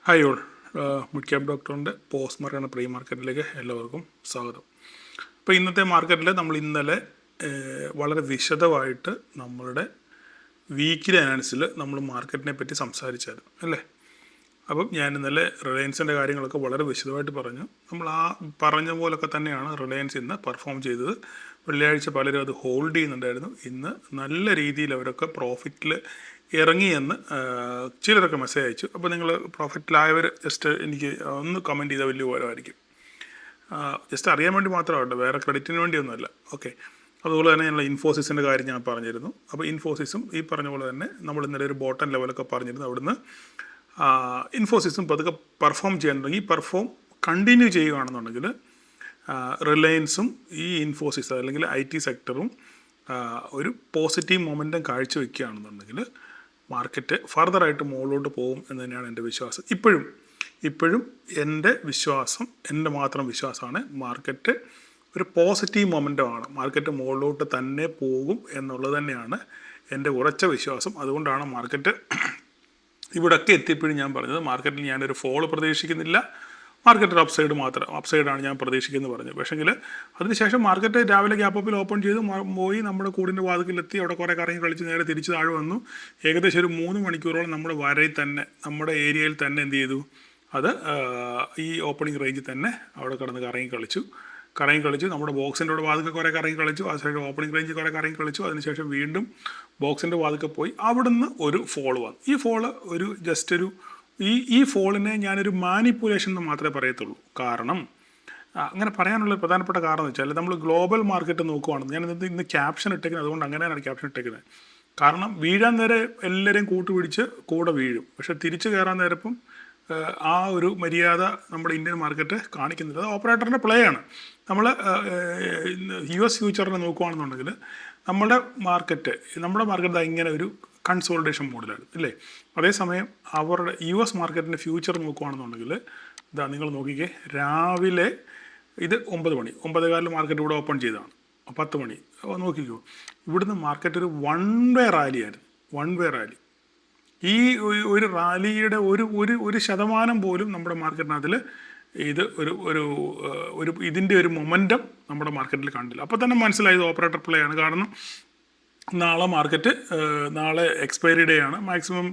Hi all, mid cap ഡോക്ടറിൻ്റെ post market pre മാർക്കറ്റിലേക്ക് എല്ലാവർക്കും സ്വാഗതം. അപ്പോൾ ഇന്നത്തെ മാർക്കറ്റിൽ നമ്മൾ ഇന്നലെ വളരെ വിശദമായിട്ട് നമ്മളുടെ വീക്കിലി അനാലിസിൽ നമ്മൾ മാർക്കറ്റിനെ പറ്റി സംസാരിച്ചായിരുന്നു അല്ലേ. അപ്പം ഞാൻ ഇന്നലെ റിലയൻസിൻ്റെ കാര്യങ്ങളൊക്കെ വളരെ വിശദമായിട്ട് പറഞ്ഞു. നമ്മൾ ആ പറഞ്ഞ പോലൊക്കെ തന്നെയാണ് റിലയൻസ് ഇന്ന് പെർഫോം ചെയ്തത്. വെള്ളിയാഴ്ച പലരും അത് ഹോൾഡ് ചെയ്യുന്നുണ്ടായിരുന്നു. ഇന്ന് നല്ല രീതിയിൽ അവരൊക്കെ പ്രോഫിറ്റിൽ ഇറങ്ങിയെന്ന് ചിലരൊക്കെ മെസ്സേജ് അയച്ചു. അപ്പോൾ നിങ്ങൾ പ്രോഫിറ്റിലായവർ ജസ്റ്റ് എനിക്ക് ഒന്ന് കമൻറ്റ് ചെയ്താൽ വലിയ ഉപകാരമായിരിക്കും. ജസ്റ്റ് അറിയാൻ വേണ്ടി മാത്രമാവട്ടെ, വേറെ ക്രെഡിറ്റിന് വേണ്ടിയൊന്നുമല്ല. ഓക്കെ, അതുപോലെ തന്നെ ഞങ്ങൾ ഇൻഫോസിസിൻ്റെ കാര്യം ഞാൻ പറഞ്ഞിരുന്നു. അപ്പോൾ ഇൻഫോസിസും ഈ പറഞ്ഞ പോലെ തന്നെ നമ്മൾ ഇന്നലെ ഒരു ബോട്ടം ലെവലൊക്കെ പറഞ്ഞിരുന്നു. അവിടുന്ന് ഇൻഫോസിസും പതുക്കെ പെർഫോം ചെയ്യാനുണ്ടെങ്കിൽ ഈ പെർഫോം കണ്ടിന്യൂ ചെയ്യുകയാണെന്നുണ്ടെങ്കിൽ റിലയൻസും ഈ ഇൻഫോസിസ് അല്ലെങ്കിൽ IT സെക്ടറും ഒരു പോസിറ്റീവ് മൊമെൻറ്റം കാഴ്ചവെക്കുകയാണെന്നുണ്ടെങ്കിൽ മാർക്കറ്റ് ഫർദറായിട്ട് മുകളിലോട്ട് പോകും എന്ന് തന്നെയാണ് എൻ്റെ വിശ്വാസം. ഇപ്പോഴും എൻ്റെ മാത്രം വിശ്വാസമാണ് മാർക്കറ്റ് ഒരു പോസിറ്റീവ് മൊമെൻറ്റമാണ്. മാർക്കറ്റ് മുകളിലോട്ട് തന്നെ പോകും എന്നുള്ളത് തന്നെയാണ് എൻ്റെ ഉറച്ച വിശ്വാസം. അതുകൊണ്ടാണ് മാർക്കറ്റ് ഇവിടെയൊക്കെ എത്തിയപ്പോഴും ഞാൻ പറഞ്ഞത് മാർക്കറ്റിൽ ഞാനൊരു ഫോള് പ്രതീക്ഷിക്കുന്നില്ല, മാർക്കറ്റ് അപ്സൈഡാണ് ഞാൻ പ്രതീക്ഷിക്കുന്നത് പറഞ്ഞു. പക്ഷേങ്കിൽ അതിനുശേഷം മാർക്കറ്റ് രാവിലെ ഗ്യാപ്പപ്പിൽ ഓപ്പൺ ചെയ്ത് പോയി നമ്മുടെ കൂടിൻ്റെ വാതിക്കലെത്തി അവിടെ കുറേ കറങ്ങി കളിച്ച് നേരെ തിരിച്ച് താഴെ വന്നു. ഏകദേശം ഒരു 3 മണിക്കൂറോളം നമ്മുടെ വരയിൽ തന്നെ നമ്മുടെ ഏരിയയിൽ തന്നെ എന്ത് ചെയ്തു, അത് ഈ ഓപ്പണിംഗ് റേഞ്ചിൽ തന്നെ അവിടെ കിടന്ന് കറങ്ങി കളിച്ചു. നമ്മുടെ ബോക്സിൻ്റെ അവിടെ വാതിക്കെ കുറേ കറങ്ങി കളിച്ചു. അതിനുശേഷം ഓപ്പണിംഗ് റേഞ്ചിൽ കുറേ കറങ്ങി കളിച്ചു. അതിനുശേഷം വീണ്ടും ബോക്സിൻ്റെ വാതിക്കെ പോയി അവിടുന്ന് ഒരു ഫോള് വന്നു. ഈ ഫോള് ഒരു ഈ ഫോളിനെ ഞാനൊരു മാനിപ്പുലേഷൻ എന്ന് മാത്രമേ പറയത്തുള്ളൂ. കാരണം അങ്ങനെ പറയാനുള്ള പ്രധാനപ്പെട്ട കാരണം എന്ന് വെച്ചാൽ നമ്മൾ ഗ്ലോബൽ മാർക്കറ്റ് നോക്കുവാണെന്ന് ഞാൻ ഇന്ന് ക്യാപ്ഷൻ ഇട്ടേക്കുന്നത്. അതുകൊണ്ട് അങ്ങനെയാണ് ക്യാപ്ഷൻ ഇട്ടേക്കുന്നത്. കാരണം വീഴാൻ നേരെ എല്ലാവരെയും കൂട്ടുപിടിച്ച് കൂടെ വീഴും, പക്ഷെ തിരിച്ചു കയറാൻ നേരപ്പം ആ ഒരു മര്യാദ നമ്മുടെ ഇന്ത്യൻ മാർക്കറ്റ് കാണിക്കുന്നില്ല. അത് ഓപ്പറേറ്ററിൻ്റെ പ്ലേ ആണ്. നമ്മൾ US ഫ്യൂച്ചറിനെ നോക്കുകയാണെന്നുണ്ടെങ്കിൽ നമ്മുടെ മാർക്കറ്റ് ഇങ്ങനെ ഒരു കൺസോളിഡേഷൻ മോഡലാണ് അല്ലേ. അതേസമയം അവരുടെ US മാർക്കറ്റിൻ്റെ ഫ്യൂച്ചർ നോക്കുകയാണെന്നുണ്ടെങ്കിൽ നിങ്ങൾ നോക്കിക്കേ, രാവിലെ ഇത് 9 മണി 9:15 മാർക്കറ്റ് ഇവിടെ ഓപ്പൺ ചെയ്തതാണ്. 10 മണി നോക്കിക്കോ, ഇവിടുന്ന് മാർക്കറ്റ് ഒരു വൺ വേ റാലി. ഈ ഒരു റാലിയുടെ ഒരു ശതമാനം പോലും നമ്മുടെ മാർക്കറ്റിനകത്തിൽ ഇത് ഇതിൻ്റെ ഒരു മൊമെൻറ്റം നമ്മുടെ മാർക്കറ്റിൽ കണ്ടില്ല. അപ്പോൾ തന്നെ മനസ്സിലായത് ഓപ്പറേറ്റർ പ്ലേ ആണ്. കാരണം നാളെ എക്സ്പയറി ഡേ ആണ്. മാക്സിമം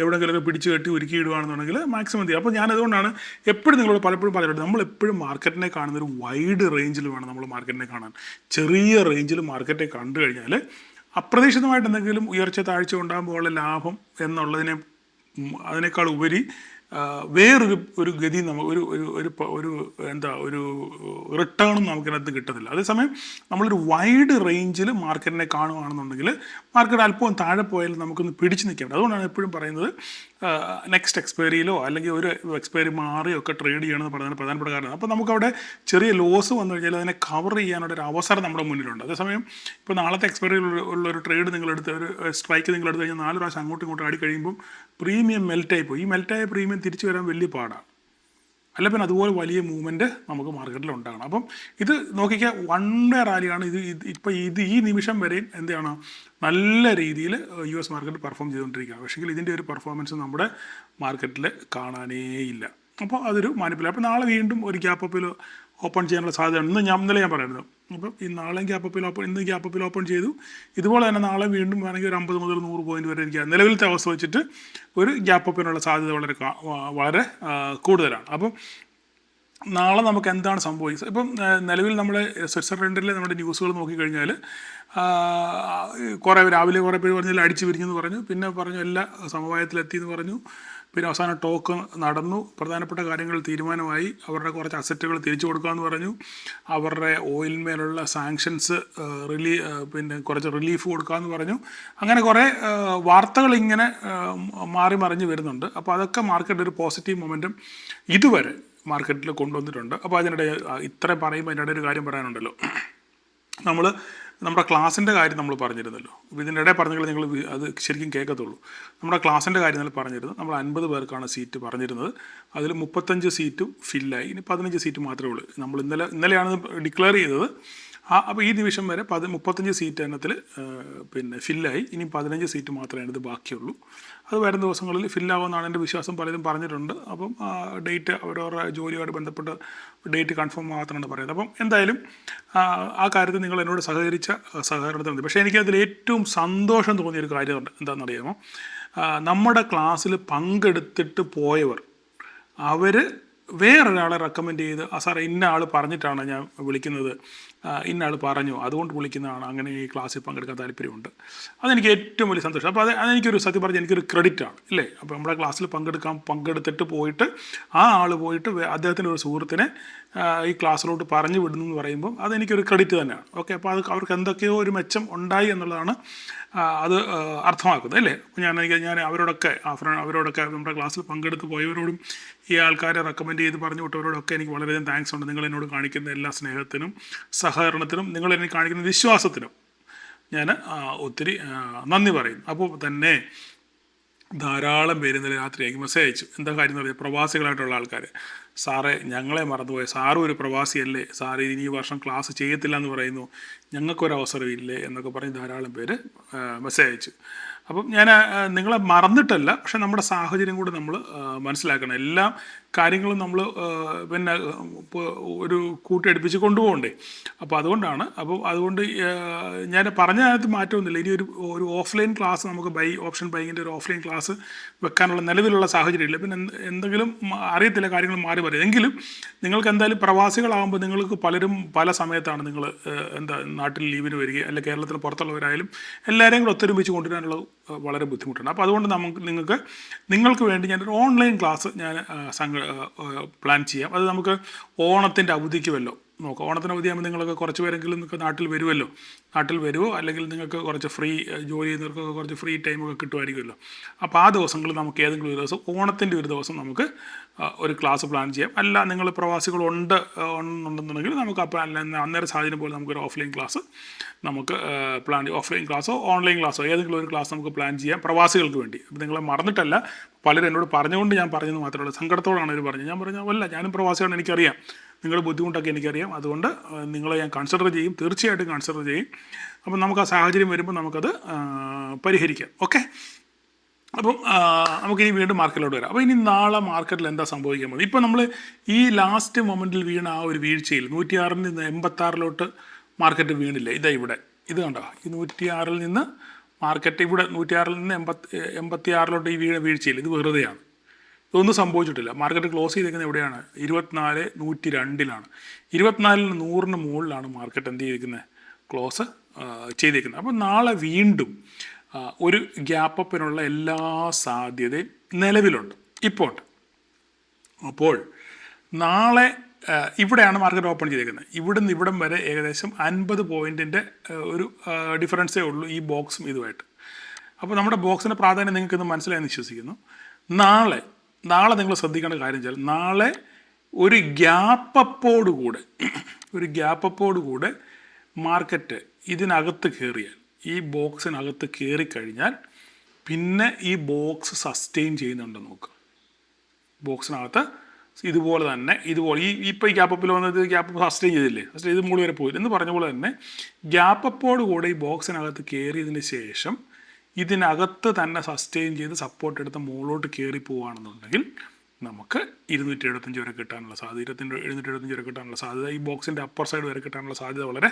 എവിടെയെങ്കിലുമൊക്കെ പിടിച്ച് കെട്ടി ഒരുക്കിയിടുകയാണെന്നുണ്ടെങ്കിൽ മാക്സിമം ചെയ്യും. അപ്പോൾ ഞാനതുകൊണ്ടാണ് എപ്പോഴും നിങ്ങളോട് പലപ്പോഴും പറഞ്ഞിട്ടുണ്ട്, നമ്മളെപ്പോഴും മാർക്കറ്റിനെ കാണുന്ന ഒരു വൈഡ് റേഞ്ചിൽ വേണം നമ്മൾ മാർക്കറ്റിനെ കാണാൻ. ചെറിയ റേഞ്ചിൽ മാർക്കറ്റെ കണ്ടു കഴിഞ്ഞാൽ അപ്രതീക്ഷിതമായിട്ട് എന്തെങ്കിലും ഉയർച്ച താഴ്ച ഉണ്ടാകുമ്പോഴുള്ള ലാഭം അതിനേക്കാൾ ഉപരി വേറൊരു ഗതി ഒരു റിട്ടേണും നമുക്കിനകത്ത് കിട്ടത്തില്ല. അതേസമയം നമ്മളൊരു വൈഡ് റേഞ്ചിൽ മാർക്കറ്റിനെ കാണുകയാണെന്നുണ്ടെങ്കിൽ മാർക്കറ്റ് അല്പം താഴെ പോയാലും നമുക്കൊന്ന് പിടിച്ച് നിൽക്കേണ്ടത്. അതുകൊണ്ടാണ് എപ്പോഴും പറയുന്നത് നെക്സ്റ്റ് എക്സ്പയറിയിലോ അല്ലെങ്കിൽ ഒരു എക്സ്പയറി മാറിയോ ഒക്കെ ട്രേഡ് ചെയ്യണമെന്ന് പറയുന്നത് പ്രധാനപ്പെട്ട കാരണം. അപ്പോൾ നമുക്കവിടെ ചെറിയ ലോസ് വന്നു കഴിഞ്ഞാൽ അതിനെ കവർ ചെയ്യാനുള്ള ഒരു അവസരം നമ്മുടെ മുന്നിലുണ്ട്. അതേസമയം ഇപ്പോൾ നാളത്തെ എക്സ്പയറിയിൽ ഉള്ളൊരു ട്രേഡ് നിങ്ങളെടുത്ത് ഒരു സ്ട്രൈക്ക് നിങ്ങളെടുത്ത് കഴിഞ്ഞാൽ 4 പ്രാവശ്യം അങ്ങോട്ടും ഇങ്ങോട്ടും ആടി കഴിയുമ്പം പ്രീമിയം മെൽറ്റായി പോയി. ഈ മെൽറ്റായ പ്രീമിയം തിരിച്ചു വരാൻ വലിയ പാടാണ്. അല്ല പിന്നെ അതുപോലെ വലിയ മൂവ്മെൻറ്റ് നമുക്ക് മാർക്കറ്റിൽ ഉണ്ടാകണം. അപ്പം ഇത് നോക്കിക്കാൻ വൺ വേ റാലിയാണ്. ഇപ്പോൾ ഈ നിമിഷം വരെയും എന്താണ് നല്ല രീതിയിൽ US മാർക്കറ്റ് പെർഫോം ചെയ്തുകൊണ്ടിരിക്കുകയാണ്. പക്ഷേ ഇതിൻ്റെ ഒരു പെർഫോമൻസ് നമ്മുടെ മാർക്കറ്റിൽ കാണാനേ ഇല്ല. അപ്പോൾ അതൊരു മാനിപ്പുലേഷൻ. അപ്പോൾ നാളെ വീണ്ടും ഒരു ഗ്യാപ്പപ്പിൽ ഓപ്പൺ ചെയ്യാനുള്ള സാധ്യതയാണ്. ഇന്നലെ ഞാൻ പറയുന്നത്. അപ്പം ഈ നാളെയും ഇന്ന് ഗ്യാപ്പപ്പിൽ ഓപ്പൺ ചെയ്തു. ഇതുപോലെ തന്നെ നാളെ വീണ്ടും വേണമെങ്കിൽ ഒരു 50 മുതൽ 100 പോയിന്റ് വരെ ഇരിക്കുക. നിലവിലത്തെ അവസ്ഥ വെച്ചിട്ട് ഒരു ഗ്യാപ്പപ്പിനുള്ള സാധ്യത വളരെ കൂടുതലാണ്. അപ്പം നാളെ നമുക്ക് എന്താണ് സംഭവിച്ചത്? ഇപ്പം നിലവിൽ നമ്മുടെ സ്വിറ്റ്സർലൻഡിലെ നമ്മുടെ ന്യൂസുകൾ നോക്കിക്കഴിഞ്ഞാൽ രാവിലെ കുറേ പേര് പറഞ്ഞാൽ അടിച്ചു പിരിഞ്ഞെന്ന് പറഞ്ഞു, പിന്നെ പറഞ്ഞു എല്ലാ സമവായത്തിലെത്തിയെന്ന് പറഞ്ഞു, പിന്നെ അവസാനം ടോക്ക് നടന്നു, പ്രധാനപ്പെട്ട കാര്യങ്ങൾ തീരുമാനമായി, അവരുടെ കുറച്ച് അസറ്റുകൾ തിരിച്ചു കൊടുക്കാമെന്ന് പറഞ്ഞു, അവരുടെ ഓയിലിന്മേലുള്ള സാങ്ഷൻസ് പിന്നെ കുറച്ച് റിലീഫ് കൊടുക്കാമെന്ന് പറഞ്ഞു. അങ്ങനെ കുറേ വാർത്തകൾ ഇങ്ങനെ മാറി മറിഞ്ഞ് വരുന്നുണ്ട്. അപ്പോൾ അതൊക്കെ മാർക്കറ്റ് ഒരു പോസിറ്റീവ് മൊമെൻറ്റം ഇതുവരെ മാർക്കറ്റിൽ കൊണ്ടുവന്നിട്ടുണ്ട്. അപ്പോൾ അതിനിടെ ഇത്രയും പറയുമ്പോൾ അതിനിടെ ഒരു കാര്യം പറയാനുണ്ടല്ലോ. നമ്മുടെ ക്ലാസ്സിൻ്റെ കാര്യം നമ്മൾ പറഞ്ഞിരുന്നല്ലോ. അപ്പോൾ ഇതിനിടെ പറഞ്ഞെങ്കിൽ നിങ്ങൾ അത് ശരിക്കും കേൾക്കത്തുള്ളൂ. നമ്മുടെ ക്ലാസ്സിൻ്റെ കാര്യം നമ്മൾ പറഞ്ഞിരുന്നു. നമ്മൾ 50 പേർക്കാണ് സീറ്റ് പറഞ്ഞിരുന്നത്. അതിൽ 35 സീറ്റും ഫില്ലായി. ഇനി 15 സീറ്റ് മാത്രമേ ഉള്ളൂ. നമ്മൾ ഇന്നലെയാണ് ഡിക്ലെയർ ചെയ്തത്. അപ്പോൾ ഈ നിമിഷം വരെ 35 സീറ്റ് എണ്ണത്തിൽ പിന്നെ ഫില്ലായി. ഇനി 15 സീറ്റ് മാത്രമേ ഇത് ബാക്കിയുള്ളൂ. അത് വരും ദിവസങ്ങളിൽ ഫില്ലാവുമെന്നാണ് എൻ്റെ വിശ്വാസം. പലരും പറഞ്ഞിട്ടുണ്ട്. അപ്പം ഡേറ്റ് അവരവരുടെ ജോലിയുമായിട്ട് ബന്ധപ്പെട്ട് ഡേറ്റ് കൺഫേം മാത്രമാണ് പറയുന്നത്. അപ്പം എന്തായാലും ആ കാര്യത്തിൽ നിങ്ങൾ എന്നോട് സഹകരിച്ച സഹകരണത്തിനുണ്ട്. പക്ഷേ എനിക്കതിൽ ഏറ്റവും സന്തോഷം തോന്നിയൊരു കാര്യമുണ്ട്. എന്താണെന്നറിയാമോ? നമ്മുടെ ക്ലാസ്സിൽ പങ്കെടുത്തിട്ട് പോയവർ അവർ വേറൊരാളെ റെക്കമെൻഡ് ചെയ്ത് സാറേ ഇന്ന ആൾ പറഞ്ഞിട്ടാണ് ഞാൻ വിളിക്കുന്നത്, ഇന്ന ആൾ പറഞ്ഞു അതുകൊണ്ട് വിളിക്കുന്നതാണ്, അങ്ങനെ ഈ ക്ലാസ്സിൽ പങ്കെടുക്കാൻ താല്പര്യമുണ്ട്. അതെനിക്ക് ഏറ്റവും വലിയ സന്തോഷം. അപ്പോൾ അതെനിക്കൊരു സത്യം പറഞ്ഞാൽ എനിക്കൊരു ക്രെഡിറ്റാണ് ഇല്ലേ. അപ്പോൾ നമ്മുടെ ക്ലാസ്സിൽ പങ്കെടുത്തിട്ട് പോയിട്ട് ആ ആൾ പോയിട്ട് അദ്ദേഹത്തിൻ്റെ ഒരു സുഹൃത്തിനെ ഈ ക്ലാസ്സിലോട്ട് പറഞ്ഞു വിടുന്നു എന്ന് പറയുമ്പോൾ അതെനിക്കൊരു ക്രെഡിറ്റ് തന്നെയാണ്. ഓക്കെ, അപ്പോൾ അവർക്ക് എന്തൊക്കെയോ ഒരു മെച്ചം ഉണ്ടായി എന്നുള്ളതാണ് അത് അർത്ഥമാക്കുന്നത് അല്ലേ. അപ്പോൾ ഞാൻ അവരോടൊക്കെ നമ്മുടെ ക്ലാസ്സിൽ പങ്കെടുത്ത് പോയവരോടും ഈ ആൾക്കാരെ റെക്കമെൻഡ് ചെയ്ത് പറഞ്ഞു വിട്ടവരോടൊക്കെ എനിക്ക് വളരെയധികം താങ്ക്സ് ഉണ്ട്. നിങ്ങൾ എന്നോട് കാണിക്കുന്ന എല്ലാ സ്നേഹത്തിനും സഹകരണത്തിനും നിങ്ങൾ എനിക്ക് കാണിക്കുന്ന വിശ്വാസത്തിനും ഞാൻ ഒത്തിരി നന്ദി പറയും. അപ്പോൾ തന്നെ ധാരാളം പേര് ഇന്നലെ രാത്രിയാക്കി മെസ്സേജ് അയച്ചു. എന്താ കാര്യം എന്ന് പറഞ്ഞാൽ പ്രവാസികളായിട്ടുള്ള ആൾക്കാർ, സാറേ ഞങ്ങളെ മറന്നുപോയി, സാറും ഒരു പ്രവാസിയല്ലേ, സാറ് ഇനി ഈ വർഷം ക്ലാസ് ചെയ്യത്തില്ല എന്ന് പറയുന്നു, ഞങ്ങൾക്കൊരവസരമില്ലേ എന്നൊക്കെ പറഞ്ഞ് ധാരാളം പേര് മെസ്സേജ് അയച്ചു. അപ്പം ഞാൻ നിങ്ങളെ മറന്നിട്ടല്ല, പക്ഷെ നമ്മുടെ സാഹചര്യം കൂടെ നമ്മൾ മനസ്സിലാക്കണം. എല്ലാ കാര്യങ്ങളും നമ്മൾ പിന്നെ ഒരു കൂട്ടിയടുപ്പിച്ച് കൊണ്ടുപോകണ്ടേ. അപ്പോൾ അതുകൊണ്ട് ഞാൻ പറഞ്ഞതിനകത്ത് മാറ്റമൊന്നുമില്ല. ഇനി ഒരു ഓഫ്ലൈൻ ക്ലാസ് നമുക്ക് ഓപ്ഷൻ ബൈങ്ങിൻ്റെ ഒരു ഓഫ്ലൈൻ ക്ലാസ് വെക്കാനുള്ള നിലവിലുള്ള സാഹചര്യമില്ല. പിന്നെ എന്തെങ്കിലും അറിയത്തില്ല, കാര്യങ്ങൾ മാറി പറയും. എങ്കിലും നിങ്ങൾക്ക് എന്തായാലും പ്രവാസികളാകുമ്പോൾ നിങ്ങൾക്ക് പലരും പല സമയത്താണ് നിങ്ങൾ നാട്ടിൽ ലീവിന് വരിക, അല്ലെങ്കിൽ കേരളത്തിന് പുറത്തുള്ളവരായാലും എല്ലാവരെയും കൂടെ ഒത്തൊരുമിച്ച് കൊണ്ടുവരാനുള്ള വളരെ ബുദ്ധിമുട്ടുണ്ട്. അപ്പോൾ അതുകൊണ്ട് നിങ്ങൾക്ക് വേണ്ടി ഞാനൊരു ഓൺലൈൻ ക്ലാസ് പ്ലാൻ ചെയ്യാം. അത് നമുക്ക് ഓണത്തിൻ്റെ അവധിക്ക് വല്ലോ നോക്കാം. ഓണത്തിന് അവധിയാകുമ്പോൾ നിങ്ങളൊക്കെ കുറച്ച് പേരെങ്കിലും നിങ്ങൾക്ക് നാട്ടിൽ വരുമോ, അല്ലെങ്കിൽ നിങ്ങൾക്ക് കുറച്ച് ജോലി ചെയ്യുന്നവർക്കൊക്കെ കുറച്ച് ഫ്രീ ടൈമൊക്കെ കിട്ടുമായിരിക്കുമല്ലോ. അപ്പോൾ ആ ദിവസങ്ങളിൽ നമുക്ക് ഏതെങ്കിലും ഒരു ദിവസം, ഓണത്തിൻ്റെ ഒരു ദിവസം നമുക്ക് ഒരു ക്ലാസ് പ്ലാൻ ചെയ്യാം. അല്ല നിങ്ങൾ പ്രവാസികളുണ്ടെന്നുണ്ടെങ്കിൽ നമുക്ക് അപ്പോൾ അന്നേരം സാഹചര്യം പോലെ നമുക്കൊരു ഓഫ്ലൈൻ ക്ലാസ് നമുക്ക് ഓഫ്ലൈൻ ക്ലാസ്സോ ഓൺലൈൻ ക്ലാസ്സോ ഏതെങ്കിലും ഒരു ക്ലാസ് നമുക്ക് പ്ലാൻ ചെയ്യാം പ്രവാസികൾക്ക് വേണ്ടി. അപ്പോൾ നിങ്ങളെ മറന്നിട്ടല്ല, പലരും എന്നോട് പറഞ്ഞുകൊണ്ട് ഞാൻ പറഞ്ഞെന്ന് മാത്രമേ ഉള്ളൂ. സങ്കടത്തോടാണ് അവർ പറഞ്ഞത്. ഞാൻ പറഞ്ഞല്ല, ഞാനും പ്രവാസിയാണ്, എനിക്കറിയാം നിങ്ങളുടെ ബുദ്ധിമുട്ടൊക്കെ എനിക്കറിയാം. അതുകൊണ്ട് നിങ്ങളെ ഞാൻ കൺസിഡർ ചെയ്യും, തീർച്ചയായിട്ടും കൺസിഡർ ചെയ്യും. അപ്പം നമുക്ക് ആ സാഹചര്യം വരുമ്പോൾ നമുക്കത് പരിഹരിക്കാം. ഓക്കെ, അപ്പം നമുക്കിനി വീണ്ടും മാർക്കറ്റിലോട്ട് വരാം. അപ്പോൾ ഇനി നാളെ മാർക്കറ്റിൽ എന്താ സംഭവിക്കാൻ പോകുന്നത്? ഇപ്പോൾ നമ്മൾ ഈ ലാസ്റ്റ് മൊമെൻറ്റിൽ വീണ ആ ഒരു വീഴ്ചയിൽ 106 നിന്ന് 86 മാർക്കറ്റ് വീണില്ല. ഇവിടെ ഇത് കണ്ടോ, ഈ 106 നിന്ന് മാർക്കറ്റ് ഇവിടെ 106 നിന്ന് 86 ഈ വീഴ്ചയിൽ ഇത് വെറുതെയാണ്. ഇതൊന്നും സംഭവിച്ചിട്ടില്ല. മാർക്കറ്റ് ക്ലോസ് ചെയ്തിരിക്കുന്നത് എവിടെയാണ്? 24,102 24 100 മുകളിലാണ് മാർക്കറ്റ് എന്ത് ചെയ്തിരിക്കുന്നത്, ക്ലോസ് ചെയ്തിരിക്കുന്നത്. അപ്പോൾ നാളെ വീണ്ടും ഒരു ഗ്യാപ്പ് അപ്പിനുള്ള എല്ലാ സാധ്യതയും നിലവിലുണ്ട്, ഇപ്പോൾ ഉണ്ട്. അപ്പോൾ നാളെ ഇവിടെയാണ് മാർക്കറ്റ് ഓപ്പൺ ചെയ്തിരിക്കുന്നത്. ഇവിടുന്ന് ഇവിടം വരെ ഏകദേശം 50 പോയിൻറ്റിൻ്റെ ഒരു ഡിഫറൻസേ ഉള്ളൂ ഈ ബോക്സും ഇതുമായിട്ട്. അപ്പോൾ നമ്മുടെ ബോക്സിൻ്റെ പ്രാധാന്യം നിങ്ങൾക്കിന്ന് മനസ്സിലായെന്ന് വിശ്വസിക്കുന്നു. നാളെ നിങ്ങൾ ശ്രദ്ധിക്കേണ്ട കാര്യം വെച്ചാൽ, നാളെ ഒരു ഗ്യാപ്പപ്പോടുകൂടെ മാർക്കറ്റ് ഇതിനകത്ത് കയറിയാൽ, ഈ ബോക്സിനകത്ത് കയറിക്കഴിഞ്ഞാൽ പിന്നെ ഈ ബോക്സ് സസ്റ്റെയിൻ ചെയ്യുന്നുണ്ടെന്ന് നോക്കുക. ബോക്സിനകത്ത് ഇതുപോലെ ഇപ്പോൾ ഈ ഗ്യാപ്പപ്പിൽ വന്നത് ഗ്യാപ്പ് സസ്റ്റെയിൻ ചെയ്തില്ലേ, ഇത് മുകളിൽ വരെ പോയില്ല എന്ന് പറഞ്ഞ പോലെ തന്നെ ഗ്യാപ്പപ്പോടുകൂടെ ഈ ബോക്സിനകത്ത് കയറിയതിന് ശേഷം ഇതിനകത്ത് തന്നെ സസ്റ്റെയിൻ ചെയ്ത് സപ്പോർട്ട് എടുത്ത് മുകളിലോട്ട് കയറി പോവുകയാണെന്നുണ്ടെങ്കിൽ നമുക്ക് 275 വരെ കിട്ടാനുള്ള സാധ്യത, 775 വരെ കിട്ടാനുള്ള സാധ്യത, ഈ ബോക്സിൻ്റെ അപ്പർ സൈഡ് വരെ കിട്ടാനുള്ള സാധ്യത വളരെ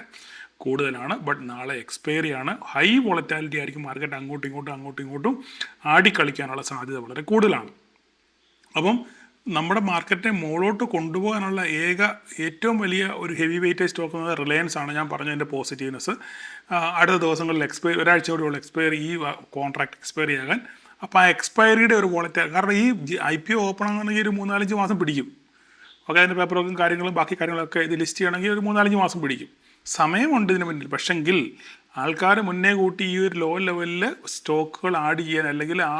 കൂടുതലാണ്. ബട്ട് നാളെ എക്സ്പയറിയാണ്, ഹൈ വോളറ്റാലിറ്റി ആയിരിക്കും. മാർക്കറ്റ് അങ്ങോട്ടും ഇങ്ങോട്ടും ആടിക്കളിക്കാനുള്ള സാധ്യത വളരെ കൂടുതലാണ്. അപ്പം നമ്മുടെ മാർക്കറ്റിനെ മുകളിലോട്ട് കൊണ്ടുപോകാനുള്ള ഏറ്റവും വലിയ ഒരു ഹെവി വെയിറ്റേജ് സ്റ്റോക്ക് എന്നത് റിലയൻസ് ആണ്. ഞാൻ പറഞ്ഞ എൻ്റെ പോസിറ്റീവ്നെസ് അടുത്ത ദിവസങ്ങളിൽ ഒരാഴ്ചയോടെയുള്ള ഈ കോൺട്രാക്ട് എക്സ്പയറി ആകാൻ. അപ്പോൾ ആ എക്സ്പയറിയുടെ ഒരു വോളറ്റാലിറ്റി, കാരണം ഈ IPO ഓപ്പൺ ആകണമെങ്കിൽ ഒരു 3-4 മാസം പിടിക്കും. ഓക്കെ, അതിൻ്റെ പേപ്പർ വർക്കും കാര്യങ്ങളും ബാക്കി കാര്യങ്ങളൊക്കെ ഇത് ലിസ്റ്റ് ചെയ്യണമെങ്കിൽ ഒരു 3-4 മാസം പിടിക്കും. സമയമുണ്ട് ഇതിന് മുന്നിൽ. പക്ഷെങ്കിൽ ആൾക്കാർ മുന്നേ കൂട്ടി ഈ ഒരു ലോ ലെവലിൽ സ്റ്റോക്കുകൾ ആഡ് ചെയ്യാൻ, അല്ലെങ്കിൽ ആ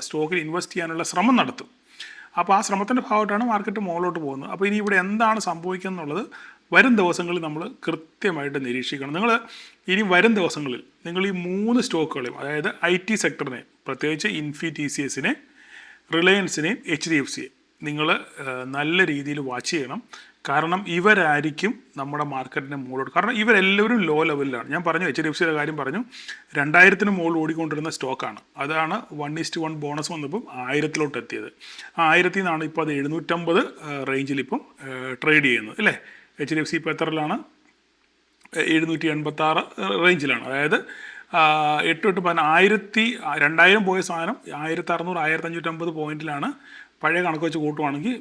സ്റ്റോക്കിൽ ഇൻവെസ്റ്റ് ചെയ്യാനുള്ള ശ്രമം നടത്തും. അപ്പോൾ ആ ശ്രമത്തിൻ്റെ ഭാഗമായിട്ടാണ് മാർക്കറ്റ് മുകളിലോട്ട് പോകുന്നത്. അപ്പോൾ ഇനി ഇവിടെ എന്താണ് സംഭവിക്കുക എന്നുള്ളത് വരും ദിവസങ്ങളിൽ നമ്മൾ കൃത്യമായിട്ട് നിരീക്ഷിക്കണം. ഇനി വരും ദിവസങ്ങളിൽ നിങ്ങൾ ഈ 3 സ്റ്റോക്കുകളെയും, അതായത് IT സെക്ടറിനെ, പ്രത്യേകിച്ച് ഇൻഫി TCSനെ, റിലയൻസിനെയും HDFCയെ നിങ്ങൾ നല്ല രീതിയിൽ വാച്ച് ചെയ്യണം. കാരണം ഇവരായിരിക്കും നമ്മുടെ മാർക്കറ്റിനെ മുകളിലോട്ട്, കാരണം ഇവരെല്ലാവരും ലോ ലെവലിലാണ്. ഞാൻ പറഞ്ഞു HDFCയുടെ കാര്യം പറഞ്ഞു, 2000-ന് മുകളിൽ ഓടിക്കൊണ്ടിരുന്ന സ്റ്റോക്കാണ്. അതാണ് 1:1 ബോണസ് വന്നപ്പം 1000-ലോട്ട് എത്തിയത്. ആ 1000-ൽ നിന്നാണ് ഇപ്പോൾ അത് 750 റേഞ്ചിൽ ഇപ്പം ട്രേഡ് ചെയ്യുന്നത് അല്ലേ. HDFC ഇപ്പോൾ എത്രയിലാണ്? 786 റേഞ്ചിലാണ്. അതായത് 2000 പോയ സാധനം 1600 1550 പോയിന്റിലാണ് പഴയ കണക്ക് വെച്ച് കൂട്ടുവാണെങ്കിൽ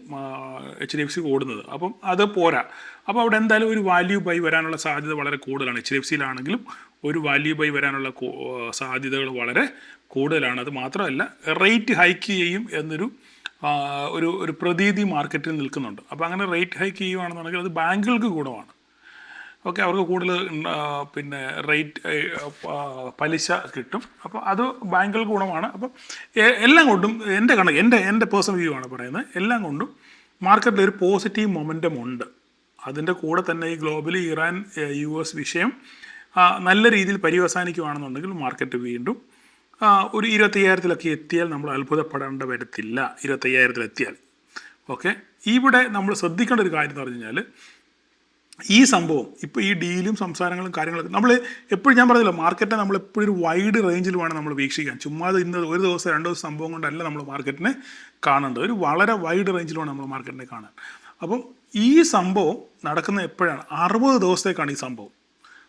HDFC ഓടുന്നത്. അപ്പം അത് പോരാ. അപ്പോൾ അവിടെ എന്തായാലും ഒരു വാല്യൂ ബൈ വരാനുള്ള സാധ്യത വളരെ കൂടുതലാണ്. HDFCയിലാണെങ്കിലും ഒരു വാല്യൂ ബൈ വരാനുള്ള സാധ്യതകൾ വളരെ കൂടുതലാണ്. അത് മാത്രമല്ല റേറ്റ് ഹൈക്ക് ചെയ്യും എന്നൊരു ഒരു പ്രതീതി മാർക്കറ്റിൽ നിൽക്കുന്നുണ്ട്. അപ്പോൾ അങ്ങനെ റേറ്റ് ഹൈക്ക് ചെയ്യുകയാണെന്നുണ്ടെങ്കിൽ അത് ബാങ്കുകൾക്ക് ഗുണമാണ്. ഓക്കെ, അവർക്ക് കൂടുതൽ പിന്നെ റേറ്റ് പലിശ കിട്ടും. അപ്പോൾ അത് ബാങ്കുകൾക്ക് ഗുണമാണ്. അപ്പം എല്ലാം കൊണ്ടും എൻ്റെ പേഴ്സണൽ വ്യൂ ആണ് പറയുന്നത്, എല്ലാം കൊണ്ടും മാർക്കറ്റിൽ ഒരു പോസിറ്റീവ് മൊമെൻറ്റം ഉണ്ട്. അതിൻ്റെ കൂടെ തന്നെ ഈ ഗ്ലോബലി ഇറാൻ US വിഷയം നല്ല രീതിയിൽ പര്യവസാനിക്കുകയാണെന്നുണ്ടെങ്കിൽ മാർക്കറ്റ് വീണ്ടും ഒരു 25,000-ലൊക്കെ എത്തിയാൽ നമ്മൾ അത്ഭുതപ്പെടേണ്ട വരത്തില്ല. 25,000-ൽ എത്തിയാൽ ഓക്കെ. ഇവിടെ നമ്മൾ ശ്രദ്ധിക്കേണ്ട ഒരു കാര്യം എന്ന് പറഞ്ഞു കഴിഞ്ഞാൽ, ഈ സംഭവം ഇപ്പോൾ ഈ ഡീലും സംസാരങ്ങളും കാര്യങ്ങളൊക്കെ നമ്മൾ എപ്പോഴും, ഞാൻ പറഞ്ഞില്ല, മാർക്കറ്റിനെ നമ്മൾ എപ്പോഴും ഒരു വൈഡ് റേഞ്ചിൽ വേണം നമ്മൾ വീക്ഷിക്കാൻ. ചുമ്മാ ഇന്ന് ഒരു ദിവസം 2 ദിവസം സംഭവം കൊണ്ടല്ല നമ്മൾ മാർക്കറ്റിനെ കാണേണ്ടത്. ഒരു വളരെ വൈഡ് റേഞ്ചിൽ വേണം നമ്മൾ മാർക്കറ്റിനെ കാണാൻ. അപ്പം ഈ സംഭവം നടക്കുന്ന എപ്പോഴാണ്? 60 ദിവസത്തേക്കാണ് ഈ സംഭവം.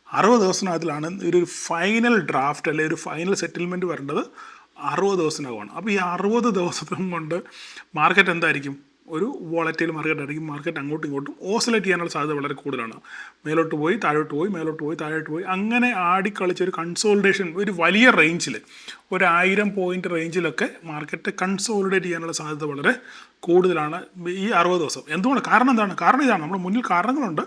60 ദിവസത്തിനകത്തിലാണ് ഒരു ഫൈനൽ ഡ്രാഫ്റ്റ് അല്ലെങ്കിൽ ഒരു ഫൈനൽ സെറ്റിൽമെൻറ്റ് വരേണ്ടത് 60 ദിവസത്തിനകമാണ്. അപ്പോൾ ഈ 60 ദിവസം കൊണ്ട് മാർക്കറ്റ് എന്തായിരിക്കും? ഒരു വോളറ്റൈൽ മാർക്കറ്റ് ആയിരിക്കും. മാർക്കറ്റ് അങ്ങോട്ടും ഇങ്ങോട്ടും ഓസിലേറ്റ് ചെയ്യാനുള്ള സാധ്യത വളരെ കൂടുതലാണ്. മേലോട്ട് പോയി താഴോട്ട് പോയി, മേലോട്ട് പോയി താഴോട്ട് പോയി, അങ്ങനെ ആടിക്കളിച്ചൊരു കൺസോളിഡേഷൻ ഒരു വലിയ റേഞ്ചിൽ, ഒരു 1000 പോയിൻ്റ് റേഞ്ചിലൊക്കെ മാർക്കറ്റ് കൺസോളിഡേറ്റ് ചെയ്യാനുള്ള സാധ്യത വളരെ കൂടുതലാണ് ഈ 60 ദിവസം. എന്തുകൊണ്ട്? കാരണം എന്താണ്? കാരണം ഇതാണ്, നമ്മുടെ മുന്നിൽ കാരണങ്ങളുണ്ട്.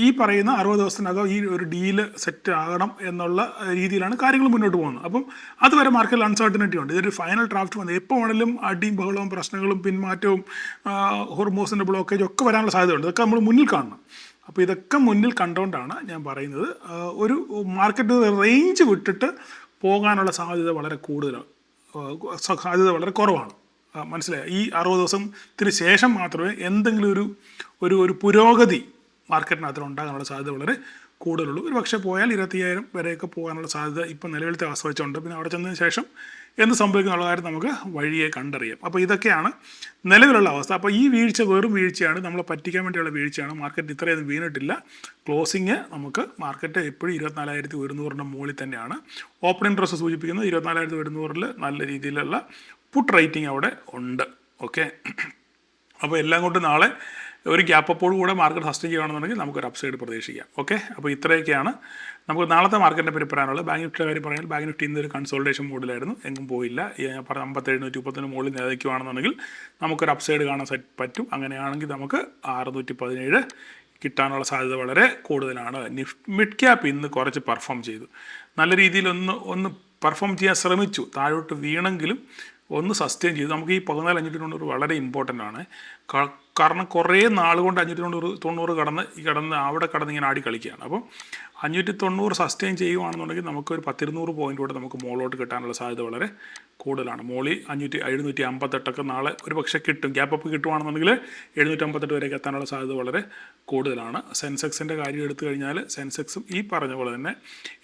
ഈ പറയുന്ന 60 ദിവസത്തിനകം ഈ ഒരു ഡീല് സെറ്റ് ആകണം എന്നുള്ള രീതിയിലാണ് കാര്യങ്ങൾ മുന്നോട്ട് പോകുന്നത്. അപ്പം അതുവരെ മാർക്കറ്റിൽ അൺസർട്ടനിറ്റി ഉണ്ട്. ഇതൊരു ഫൈനൽ ഡ്രാഫ്റ്റ് വന്നത് എപ്പോൾ വേണമെങ്കിലും അടിയും ബഹളവും പ്രശ്നങ്ങളും പിന്മാറ്റവും ഹോർമോസിൻ്റെ ബ്ലോക്കേജും ഒക്കെ വരാനുള്ള സാധ്യതയുണ്ട്. ഇതൊക്കെ നമ്മൾ മുന്നിൽ കാണണം. അപ്പോൾ ഇതൊക്കെ മുന്നിൽ കണ്ടുകൊണ്ടാണ് ഞാൻ പറയുന്നത് ഒരു മാർക്കറ്റ് റേഞ്ച് വിട്ടിട്ട് പോകാനുള്ള സാധ്യത വളരെ കൂടുതലാണ്, സാധ്യത വളരെ കുറവാണ്. മനസ്സിലായി? ഈ 60 ദിവസത്തിന് ശേഷം മാത്രമേ എന്തെങ്കിലും ഒരു പുരോഗതി മാർക്കറ്റിനകത്ത് ഉണ്ടാകാനുള്ള സാധ്യത വളരെ കൂടുതലുള്ളൂ. ഒരു പക്ഷേ പോയാൽ 25,000 വരെയൊക്കെ പോകാനുള്ള സാധ്യത ഇപ്പം നിലവിലത്തെ അവസ്ഥ വെച്ചുണ്ട്. പിന്നെ അവിടെ ചെന്നതിന് ശേഷം എന്ത് സംഭവിക്കുന്നുള്ള കാര്യം നമുക്ക് വഴിയെ കണ്ടറിയാം. അപ്പോൾ ഇതൊക്കെയാണ് നിലവിലുള്ള അവസ്ഥ. അപ്പോൾ ഈ വീഴ്ച വെറും വീഴ്ചയാണ്, നമ്മളെ പറ്റിക്കാൻ വേണ്ടിയുള്ള വീഴ്ചയാണ്. മാർക്കറ്റ് ഇത്രയൊന്നും വീണിട്ടില്ല. ക്ലോസിങ് നമുക്ക് മാർക്കറ്റ് എപ്പോഴും 24,100-ൻ്റെ മുകളിൽ തന്നെയാണ്. ഓപ്പൺ ഇൻട്രസ്റ്റ് സൂചിപ്പിക്കുന്നത് 24,100-ൽ നല്ല രീതിയിലുള്ള പുട്ട് റേറ്റിംഗ് അവിടെ ഉണ്ട്. ഓക്കെ, അപ്പോൾ എല്ലാം കൊണ്ട് നാളെ ഒരു ഗ്യാപ്പ് അപ്പോഴും കൂടെ മാർക്കറ്റ് സസ്റ്റെയിൻ ചെയ്യുകയാണെന്നുണ്ടെങ്കിൽ നമുക്കൊരു അപ്സൈഡ് പ്രതീക്ഷിക്കാം. ഓക്കെ, അപ്പോൾ ഇത്രയൊക്കെയാണ് നമുക്ക് നാളത്തെ മാർക്കറ്റിനെ പറ്റി പറയാനുള്ളത്. ബാങ്ക് നിഫ്റ്റിയുടെ കാര്യം പറഞ്ഞാൽ ബാങ്ക് നിഫ്റ്റി ഇന്നൊരു കൺസോൾട്ടേഷൻ മോഡിലായിരുന്നു, എങ്ങും പോയില്ല. ഞാൻ പറഞ്ഞ 57,130 മുകളിൽ നിലനിൽക്കുകയാണെന്നുണ്ടെങ്കിൽ നമുക്കൊരു അപ്സൈഡ് കാണാൻ പറ്റും. അങ്ങനെയാണെങ്കിൽ നമുക്ക് 617 കിട്ടാനുള്ള സാധ്യത വളരെ കൂടുതലാണ്. മിഡ് ക്യാപ്പ് ഇന്ന് കുറച്ച് പെർഫോം ചെയ്തു, നല്ല രീതിയിൽ ഒന്ന് പെർഫോം ചെയ്യാൻ ശ്രമിച്ചു. താഴോട്ട് വീണെങ്കിലും ഒന്ന് സസ്റ്റെയിൻ ചെയ്തു. നമുക്ക് ഈ 14,590 വളരെ ഇമ്പോർട്ടൻ്റ് ആണ്. കാരണം കുറേ നാൾ കൊണ്ട് 590 കടന്ന് അവിടെ ഇങ്ങനെ ആടി കളിക്കുകയാണ്. അപ്പം 590 സസ്റ്റെയിൻ ചെയ്യുകയാണെന്നുണ്ടെങ്കിൽ നമുക്കൊരു 10-200 പോയിൻ്റ് കൂടെ നമുക്ക് മുകളിലോട്ട് കിട്ടാനുള്ള സാധ്യത വളരെ കൂടുതലാണ്. മോളി 758 നാളെ ഒരു പക്ഷേ കിട്ടും. ഗ്യാപ്പ് അപ്പ് കിട്ടുകയാണെന്നുണ്ടെങ്കിൽ 758 വരെയൊക്കെ എത്താനുള്ള സാധ്യത വളരെ കൂടുതലാണ്. സെൻസെക്സിൻ്റെ കാര്യം എടുത്തു കഴിഞ്ഞാൽ സെൻസെക്സും ഈ പറഞ്ഞ പോലെ തന്നെ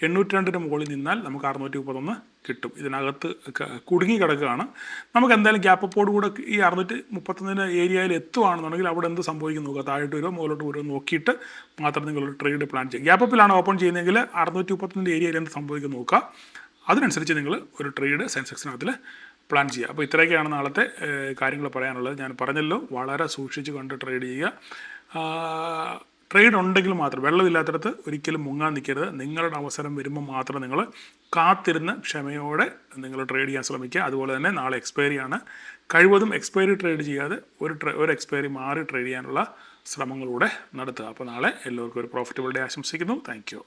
802-ന് മുകളിൽ നിന്നാൽ നമുക്ക് 631 കിട്ടും. ഇതിനകത്ത് കുടുങ്ങി കിടക്കുകയാണ്. നമുക്ക് എന്തായാലും ഗ്യാപ്പ് അപ്പോട് കൂടെ ഈ 631 ഏരിയയിൽ എത്തുകയാണെന്നുണ്ടെങ്കിൽ അവിടെ എന്ത് സംഭവിക്കും നോക്കുക. താഴോട്ട് വരുമോ മുകളിലോട്ട് വരുമോ നോക്കിയിട്ട് മാത്രം നിങ്ങളൊരു ട്രേഡ് പ്ലാൻ ചെയ്യും. ഗ്യാപ്പ് അപ്പിലാണ് ഓപ്പൺ ചെയ്യുന്നതെങ്കിൽ 631 ഏരിയയിൽ എന്ത് സംഭവിക്കും നോക്കുക. അതിനനുസരിച്ച് നിങ്ങൾ ഒരു ട്രേഡ് സെൻസെക്സിനകത്തിൽ പ്ലാൻ ചെയ്യുക. അപ്പോൾ ഇത്രയൊക്കെയാണ് നാളത്തെ കാര്യങ്ങൾ പറയാനുള്ളത്. ഞാൻ പറഞ്ഞല്ലോ, വളരെ സൂക്ഷിച്ച് കണ്ട് ട്രേഡ് ചെയ്യുക. ട്രേഡ് ഉണ്ടെങ്കിൽ മാത്രം, വെള്ളമില്ലാത്തടത്ത് ഒരിക്കലും മുങ്ങാൻ നിൽക്കരുത്. നിങ്ങളുടെ അവസരം വരുമ്പോൾ മാത്രം നിങ്ങൾ കാത്തിരുന്ന് ക്ഷമയോടെ നിങ്ങൾ ട്രേഡ് ചെയ്യാൻ ശ്രമിക്കുക. അതുപോലെ തന്നെ നാളെ എക്സ്പയറിയാണ്, കഴിവതും എക്സ്പയറി ട്രേഡ് ചെയ്യാതെ ഒരു എക്സ്പയറി മാറി ട്രേഡ് ചെയ്യാനുള്ള ശ്രമങ്ങളൂടെ നടത്തുക. അപ്പോൾ നാളെ എല്ലാവർക്കും ഒരു പ്രോഫിറ്റബിൾ ഡേ ആശംസിക്കുന്നു. Thank you.